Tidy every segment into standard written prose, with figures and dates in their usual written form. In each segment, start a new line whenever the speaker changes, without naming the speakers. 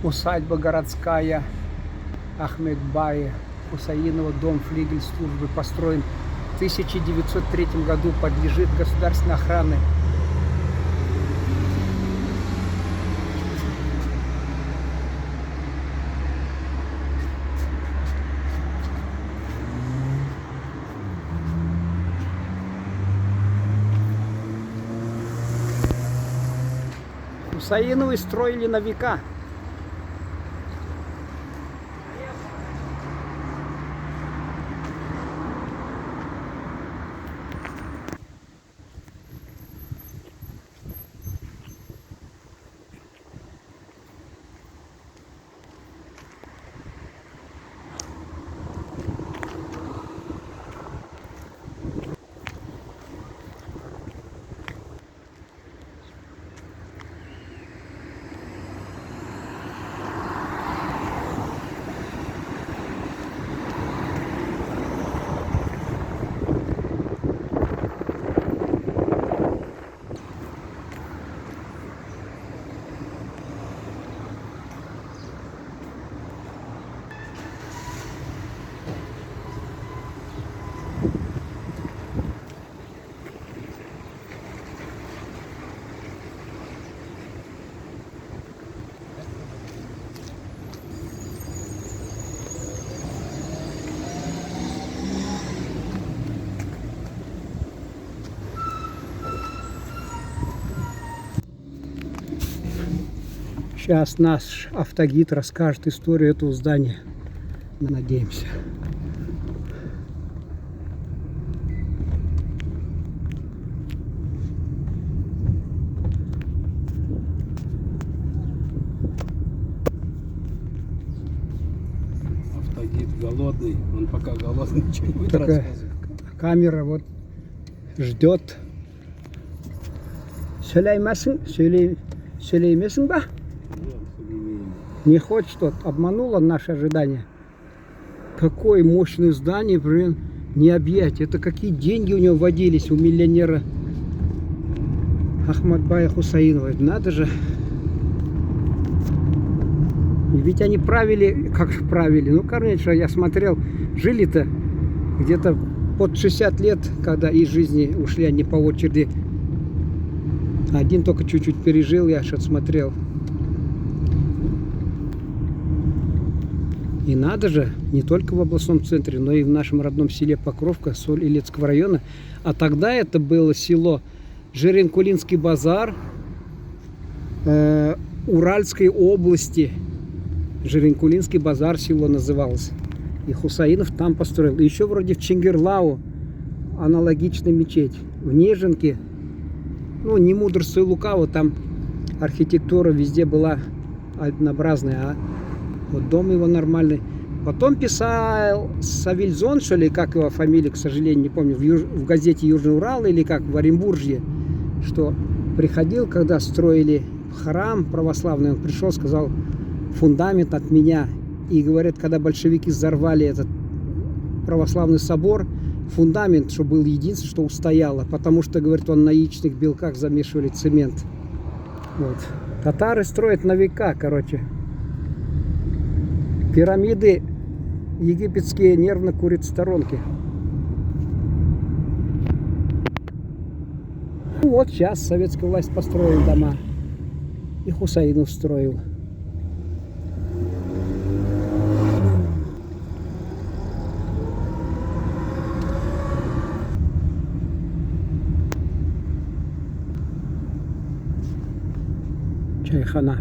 Усадьба городская Ахмедбая Хусаинова, дом флигель-службы, построен в 1903 году, подлежит государственной охране. Хусаиновы строили на века. Сейчас наш автогид расскажет историю этого здания. Надеемся.
Автогид голодный, он пока голодный, ничего не будет
Такая
рассказывать.
камера вот ждет. Söyleymesin ба? Не хочет, что обмануло наше ожидание. Какое мощное здание, блин, не объять. Это какие деньги у него водились, у миллионера Ахмедбая Хусаинова. Надо же. И ведь они правили, как же правили. Ну, конечно, я смотрел, жили-то где-то под 60 лет, когда из жизни ушли они по очереди. Один только чуть-чуть пережил, я что-то смотрел. И надо же, не только в областном центре, но и в нашем родном селе Покровка, Соль-Илецкого района. А тогда это было село Жиренкулинский базар Уральской области. Жиренкулинский базар село называлось. И Хусаинов там построил. И еще вроде в Чингирлау аналогичная мечеть. В Нежинке, ну не мудрство и лукаво, там архитектура везде была однообразная, а вот дом его нормальный. Потом писал Савильзон, что ли, как его фамилия, к сожалению, не помню, в газете Южный Урал или как в Оренбурге, что приходил, когда строили храм православный, он пришел, сказал, фундамент от меня. И говорят, когда большевики взорвали этот православный собор, фундамент, что был единственное, что устояло, потому что, говорит, он на яичных белках замешивали цемент. Вот. Татары строят на века, короче. Пирамиды египетские нервно курят в сторонке. Ну вот сейчас советская власть построила дома. И Хусаинов строил. Чайхана.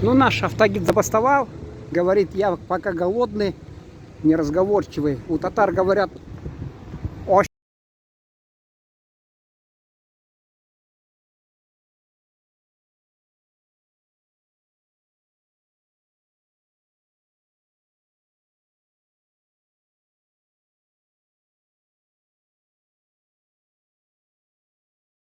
Ну, наш автогид забастовал, говорит, я пока голодный, неразговорчивый. У татар говорят,